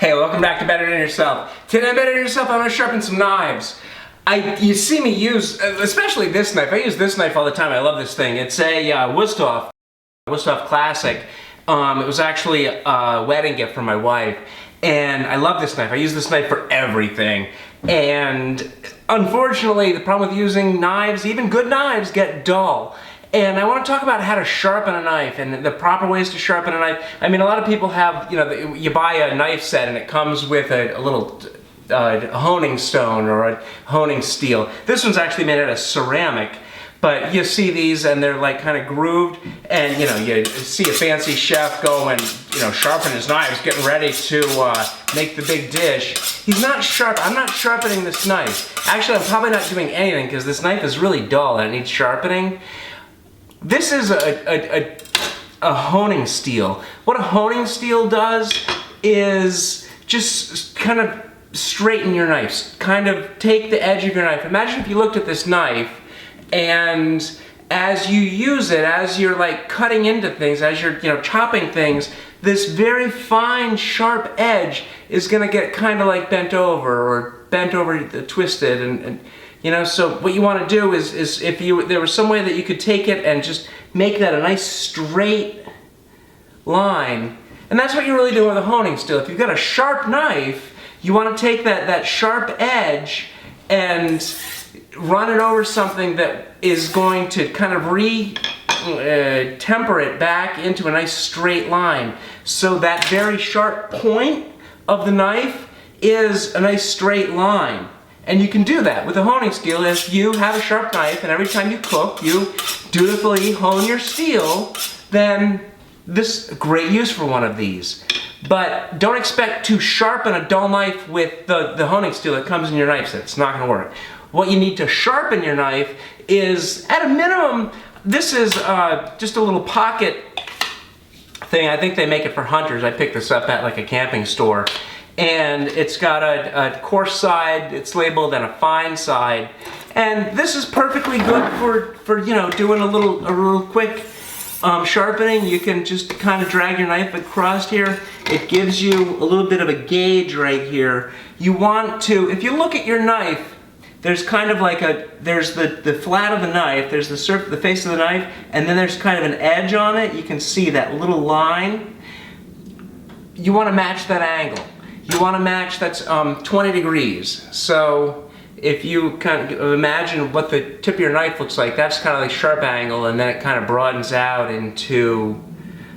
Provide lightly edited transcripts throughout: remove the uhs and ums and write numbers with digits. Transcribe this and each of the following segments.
Hey, welcome back to Better Than Yourself. Today on Better Than Yourself, I'm going to sharpen some knives. You see me use, especially this knife. I use this knife all the time. I love this thing. It's a Wusthof Classic. It was actually a wedding gift from my wife, and I love this knife. I use this knife for everything. And unfortunately, the problem with using knives, even good knives, get dull. And I want to talk about how to sharpen a knife and the proper ways to sharpen a knife. I mean, a lot of people have, you buy a knife set and it comes with a little honing stone or a honing steel. This one's actually made out of ceramic, but you see these and they're like kind of grooved, and you see a fancy chef go and sharpen his knives, getting ready to make the big dish. He's not sharp. I'm not sharpening this knife. Actually, I'm probably not doing anything because this knife is really dull and it needs sharpening. This is a honing steel. What a honing steel does is just kind of straighten your knives, kind of take the edge of your knife. Imagine if you looked at this knife and as you use it, as you're like cutting into things, as you're chopping things, this very fine sharp edge is gonna get kind of like bent over twisted and so what you want to do is if there was some way that you could take it and just make that a nice straight line, and that's what you're really doing with a honing steel. If you've got a sharp knife, you want to take that sharp edge and run it over something that is going to kind of temper it back into a nice straight line. So that very sharp point of the knife is a nice straight line. And you can do that with a honing steel if you have a sharp knife and every time you cook you dutifully hone your steel, then this is a great use for one of these. But don't expect to sharpen a dull knife with the honing steel that comes in your knife set. It's not going to work. What you need to sharpen your knife is, at a minimum, this is just a little pocket thing. I think they make it for hunters. I picked this up at like a camping store. And it's got a coarse side, it's labeled, and a fine side. And this is perfectly good for doing a little quick sharpening. You can just kind of drag your knife across here. It gives you a little bit of a gauge right here. You want to, if you look at your knife, there's kind of like there's the flat of the knife, there's the face of the knife, and then there's kind of an edge on it. You can see that little line. You want to match that angle. You want to match, that's 20 degrees. So if you kind of imagine what the tip of your knife looks like, that's kind of like sharp angle, and then it kind of broadens out into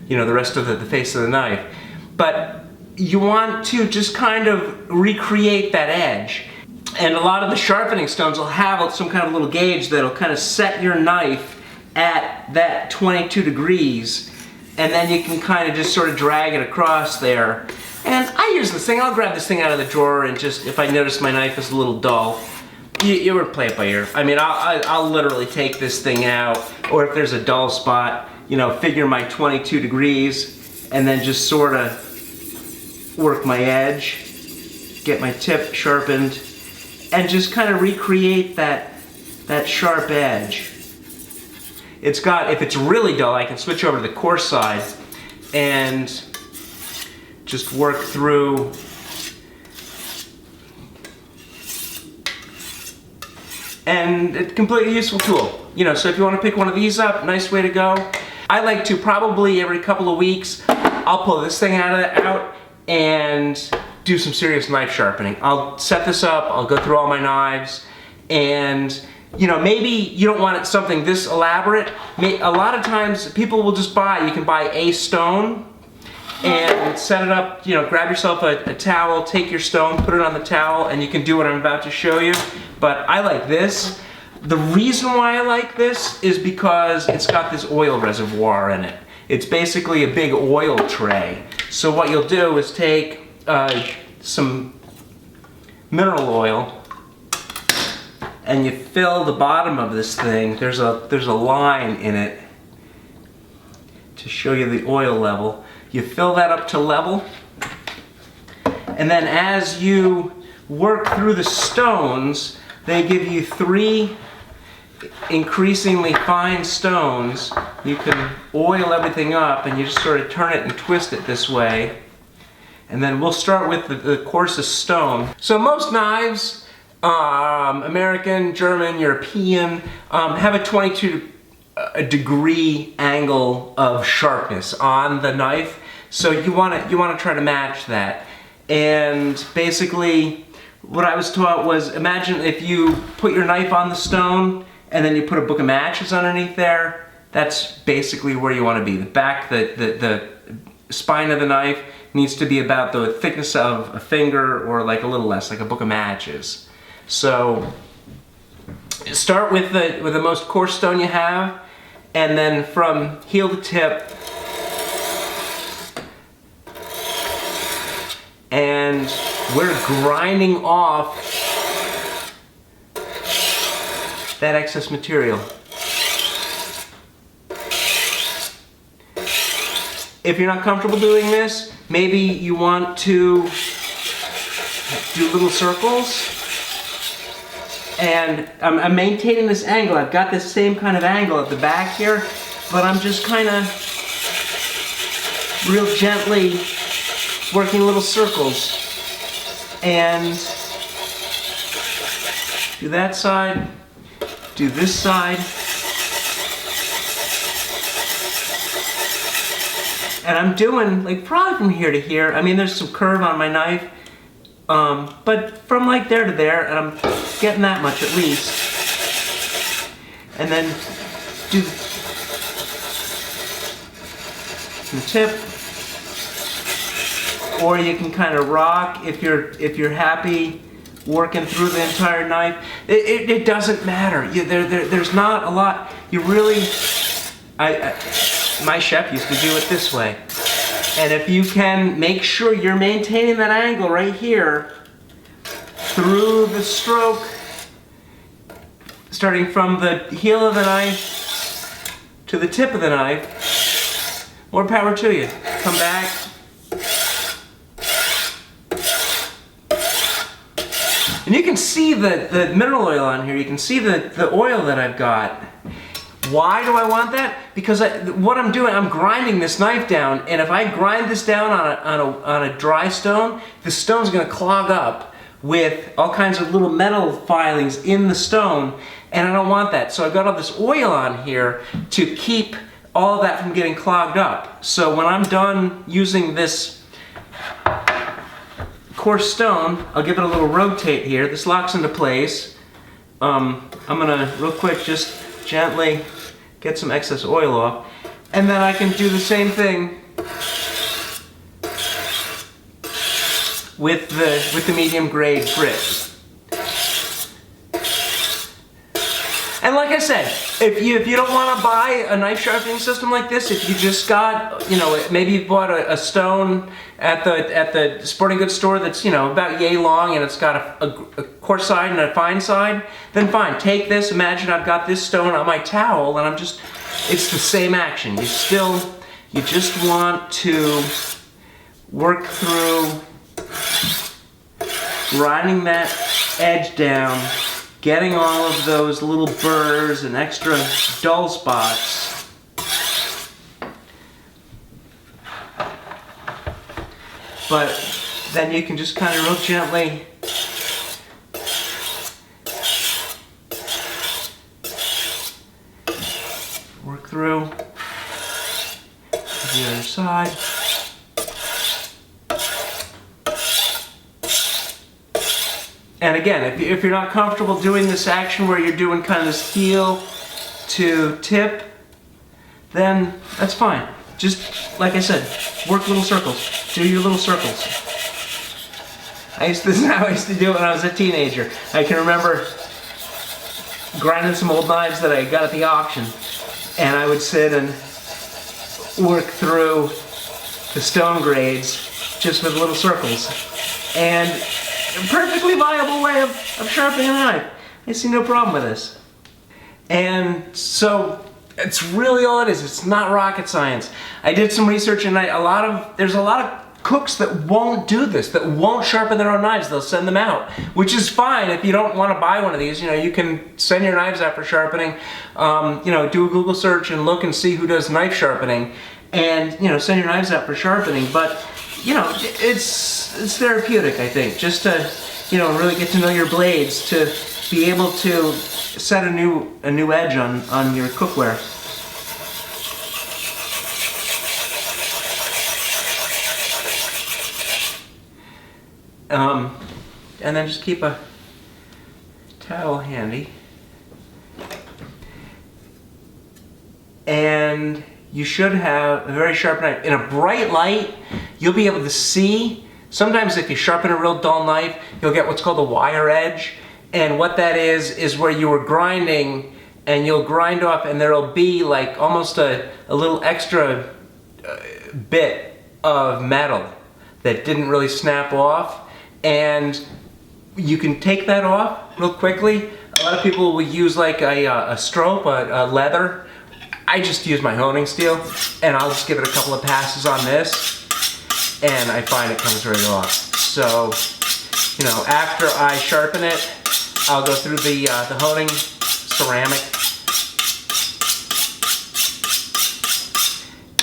the rest of the face of the knife. But you want to just kind of recreate that edge. And a lot of the sharpening stones will have some kind of little gauge that'll kind of set your knife at that 22 degrees, and then you can kind of just sort of drag it across there. And I use this thing, I'll grab this thing out of the drawer and just, if I notice my knife is a little dull, you would play it by ear. I mean, I'll literally take this thing out, or if there's a dull spot, figure my 22 degrees, and then just sort of work my edge, get my tip sharpened, and just kind of recreate that sharp edge. It's got, if it's really dull, I can switch over to the coarse side and just work through and it's a completely useful tool. So if you want to pick one of these up, nice way to go. I like to probably every couple of weeks, I'll pull this thing out and do some serious knife sharpening. I'll set this up, I'll go through all my knives, and maybe you don't want something this elaborate. A lot of times people will just you can buy a stone and set it up, grab yourself a towel, take your stone, put it on the towel, and you can do what I'm about to show you. But I like this. The reason why I like this is because it's got this oil reservoir in it. It's basically a big oil tray. So what you'll do is take some mineral oil and you fill the bottom of this thing. There's a line in it to show you the oil level. You fill that up to level, and then as you work through the stones, they give you 3 increasingly fine stones. You can oil everything up and you just sort of turn it and twist it this way, And then we'll start with the coarsest stone. So most knives, American, German, European, have a 22 degree angle of sharpness on the knife. So you want to try to match that. And basically, what I was taught was, imagine if you put your knife on the stone and then you put a book of matches underneath there. That's basically where you want to be. The back, the spine of the knife needs to be about the thickness of a finger, or like a little less, like a book of matches. So start with the most coarse stone you have, and then from heel to tip, and we're grinding off that excess material. If you're not comfortable doing this, maybe you want to do little circles. And I'm maintaining this angle. I've got this same kind of angle at the back here, but I'm just kind of real gently working little circles. And do that side, do this side. And I'm doing like probably from here to here. I mean, there's some curve on my knife, but from like there to there, and I'm getting that much at least. And then do the tip, or you can kind of rock if you're happy working through the entire knife. It doesn't matter. There's not a lot. You really, my chef used to do it this way. And if you can make sure you're maintaining that angle right here through the stroke, starting from the heel of the knife to the tip of the knife, more power to you. Come back. And you can see the mineral oil on here. You can see the oil that I've got. Why do I want that? Because what I'm doing, I'm grinding this knife down, and if I grind this down on a dry stone, the stone's going to clog up with all kinds of little metal filings in the stone, and I don't want that. So I've got all this oil on here to keep all of that from getting clogged up. So when I'm done using this coarse stone, I'll give it a little rotate here. This locks into place. I'm going to real quick just gently get some excess oil off, and then I can do the same thing with the medium grade grit. And like I said, if you don't want to buy a knife sharpening system like this, if you just got, maybe you bought a stone at the sporting goods store that's, about yay long, and it's got a coarse side and a fine side, then fine. Take this, imagine I've got this stone on my towel, and it's the same action. You just want to work through grinding that edge down, getting all of those little burrs and extra dull spots. But then you can just kind of real gently work through to the other side. And again, if you're not comfortable doing this action where you're doing kind of this heel to tip, then that's fine. Just, like I said, work little circles. Do your little circles. This is how I used to do it when I was a teenager. I can remember grinding some old knives that I got at the auction, and I would sit and work through the stone grades just with little circles. And a perfectly viable way of sharpening a knife. I see no problem with this. And so it's really all it is. It's not rocket science. I did some research, and there's a lot of cooks that won't do this, that won't sharpen their own knives. They'll send them out, which is fine if you don't want to buy one of these. You can send your knives out for sharpening. Do a Google search and look and see who does knife sharpening, and send your knives out for sharpening. But you know, it's therapeutic, I think, just to, you know, really get to know your blades, to be able to set a new edge on your cookware. And then just keep a towel handy. And you should have a very sharp knife. In a bright light, you'll be able to see. Sometimes if you sharpen a real dull knife, you'll get what's called a wire edge. And what that is where you were grinding, and you'll grind off, and there'll be like almost a little extra bit of metal that didn't really snap off. And you can take that off real quickly. A lot of people will use like a strope, a leather. I just use my honing steel, and I'll just give it a couple of passes on this, and I find it comes right off. So, you know, after I sharpen it, I'll go through the honing ceramic.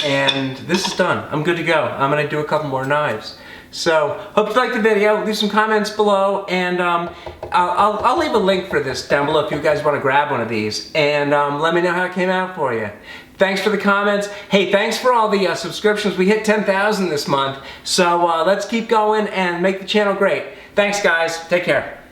And this is done. I'm good to go. I'm gonna do a couple more knives. So, hope you liked the video. Leave some comments below, and I'll leave a link for this down below if you guys want to grab one of these. And let me know how it came out for you. Thanks for the comments. Hey, thanks for all the subscriptions. We hit 10,000 this month. So let's keep going and make the channel great. Thanks, guys. Take care.